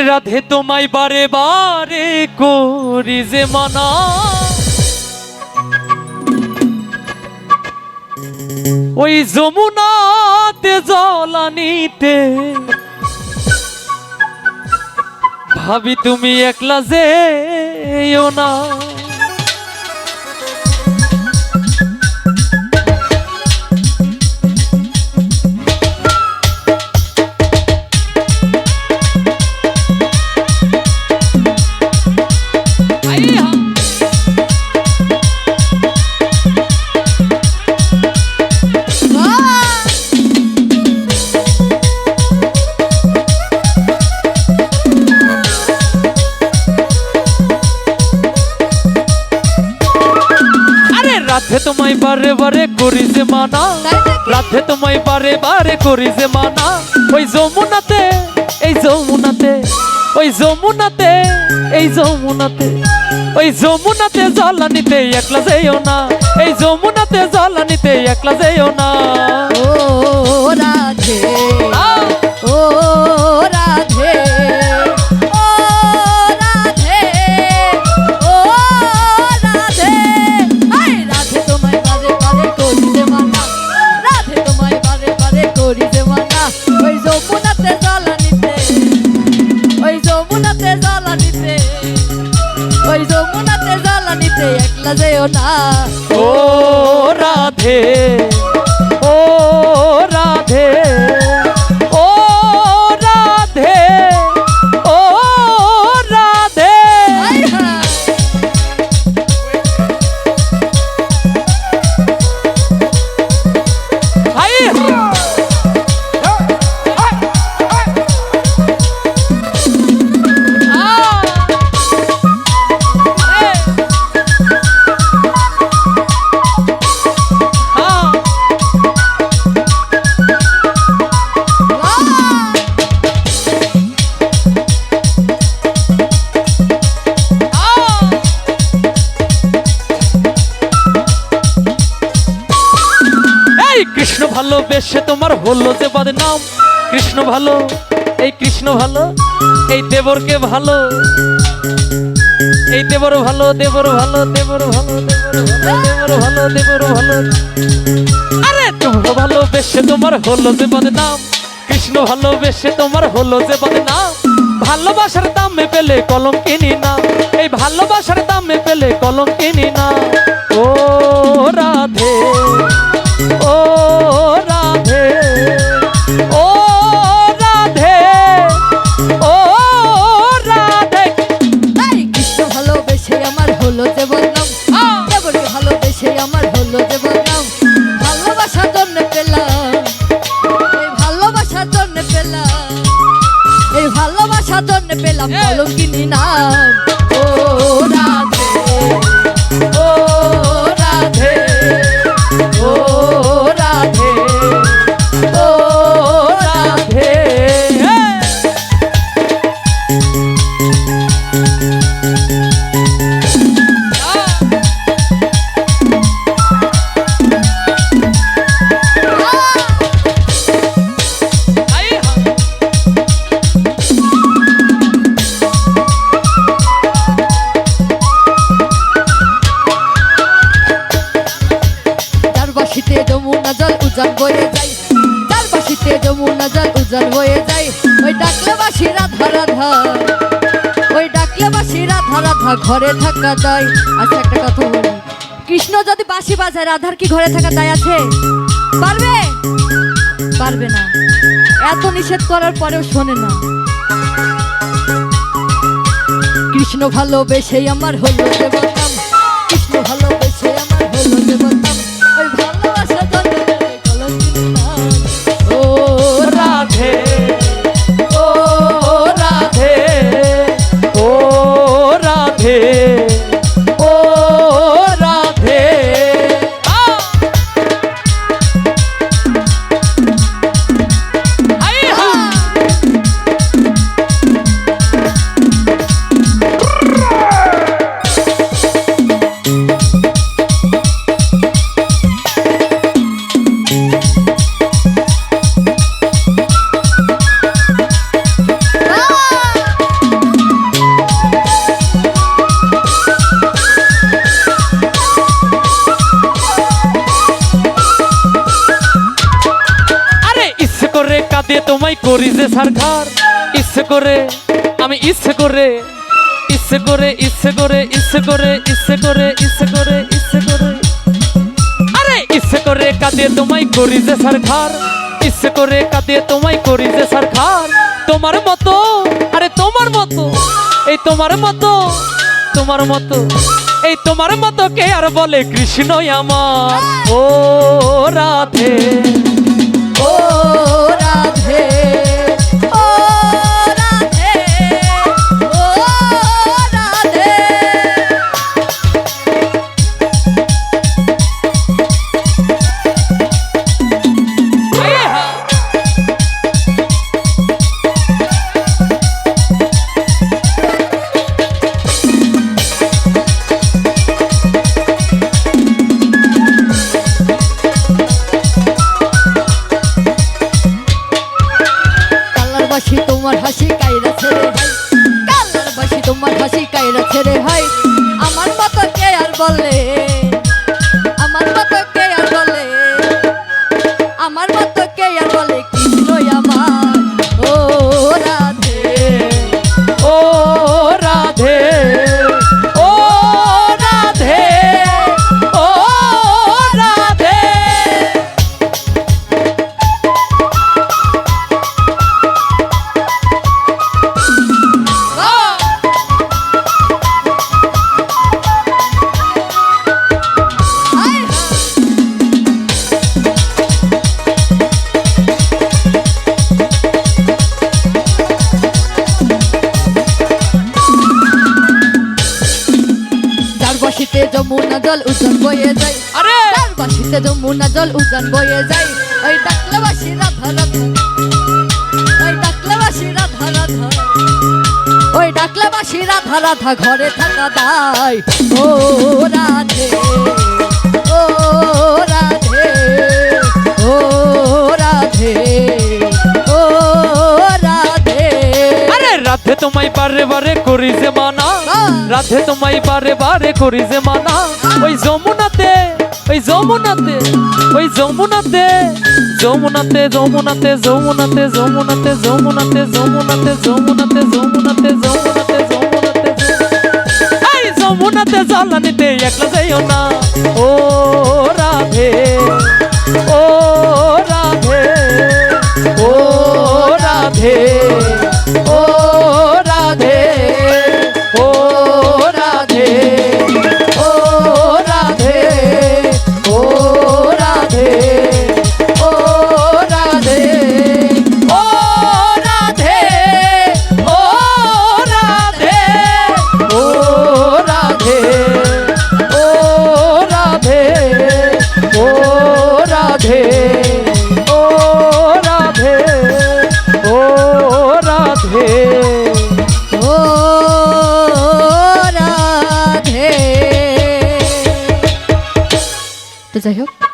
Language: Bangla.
রাধে তোমায় বারে বারে করি যে মানা, ওই যমুনাতে জলানিতে ভাবি তুমি একলা যেও না। রাধে তোমায় বারে বারে করি যে মানা, রাধে তোমায় বারে বারে করি যে মানা, ওই যমুনাতে এই যমুনাতে ওই যমুনাতে এই যমুনাতে ওই যমুনাতে জলানিতে একলা যেও না, এই যমুনাতে জলানিতে একলা যেও না। ও রাধে ও রাধে ও রাধে ও রাধে, রাধে তোমায় বারে বারে করি যে মানা, রাধে তোমায় বারে বারে করি যে মানা, ওই যমুনাতে জলানিতে ওই যমুনাতে জলানিতে ওই যমুনাতে জলানিতে একলা যেও না। ও রাধে ও রাধে ও রাধে ও রাধে। কৃষ্ণ ভালোবেসে তোমার হলো যে বদনাম, কৃষ্ণ ভালো এই কৃষ্ণ ভালো এই দেবরকে ভালো, এই দেবর ভালো দেবর ভালো দেবর ভালো দেবর ভালো দেবর ভালো। আরে তোমরা ভালোবেসে তোমার হলো যে বদনাম, কৃষ্ণ ভালোবেসে তোমার হলো যে বদনাম, ভালোবাসার দামে পেলে কলম কিনি না, এই ভালোবাসার দামে পেলে কলম কিনি না। ও রাধে ও রাধে ও রাধে ও রাধে। কৃষ্ণ ভালোবেসে আমার হলো যে বদনাম, দেবরকে ভালোবেসে আমার হলো যে বদনাম, ভালোবাসার জন্য পেলাম এই ভালোবাসার জন্য পেলাম এই ভালোবাসার জন্য পেলাম কলঙ্কিনী নাম। ও রাধে ও রাধে ও রাধে ও রাধে। যমুনা জল উজান বয়ে যায়, তার বাসিতে যমুনা জল উজান বয়ে যায়, ওই ডাকলে বাসি রাধা রাধা ওই ডাকলে বাসি রাধা রাধা ঘরে থাকা দায়। আচ্ছা একটা কথা বলি, কৃষ্ণ যদি বাঁশি বাজায় রাধার কি ঘরে থাকা দায় আছে? পারবে? পারবে না। এত নিষেধ করার পরেও শোনে না। কৃষ্ণ ভালোবেসেই আমার হলো যে বদনাম, কৃষ্ণ ভালোবেসে আমার হলো যে বদনাম, ওই ভালোবাসা জন্য কলঙ্কিনী নাম। ও রাধে ও রাধে ও রাধে ও রাধে। করি যে সরকার ইচ্ছে করে আমি ইচ্ছে করে ইচ্ছে করে ইচ্ছে করে ইচ্ছে করে ইচ্ছে করে ইচ্ছে করে ইচ্ছে করে আরে ইচ্ছে করে কাঁদিয়ে তোমায় করি যে সরকার ইচ্ছে করে কাঁদিয়ে তোমায় করি যে সরকার তোমার মতো আরে তোমার মতো এই তোমার মতো তোমার মতো এই তোমার মতো কে আর বলে কৃষ্ণ আমার ও রাধে ও রাধে ও রাধে ও রাধে বাসি তোমার হাসি কাইরা ছেড়ে হাই কালার বাসি তোমার হাসি কাইরা ছেড়ে হাই আমার মতো কে আর বলে আমার মতো কে আর বলে আমার মতো কে আর বলে কৃষ্ণ আমার ও রাধে ও রাধে ও রাধে ও রাধে বাসিতে যমুনা জল উজান বয়ে যায় আরে তার বাসিতে যমুনা জল উজান বয়ে যায় ওই ডাকলে বাসি রাধা রাধা ওই ডাকলে বাসি রাধা রাধা ওই ডাকলে বাসি রাধা রাধা ঘরে থাকা দায় ও রাধে ও রাধে ও রাধে ও রাধে আরে রাধে তোমায় বারে বারে করি যে মানা রাধে তোমায় বারে বারে করি যে মানা ওই যমুনাতে ওই যমুনাতে ওই যমুনাতে যমুনাতে যমুনাতে যমুনাতে যমুনাতে যমুনাতে যমুনাতে যমুনাতে যমুনাতে যমুনাতে যমুনাতে এই যমুনাতে জ্বালানিতে একলা যাইও না ও রাধে ও রাধে ও রাধে ও রাধে ও রাধে ও রাধে ও রাধে ও রাধে ও রাধে ও রাধে ও রাধে ও রাধে ও রাধে ও রাধে ও রাধে ও রাধে তো যাই হোক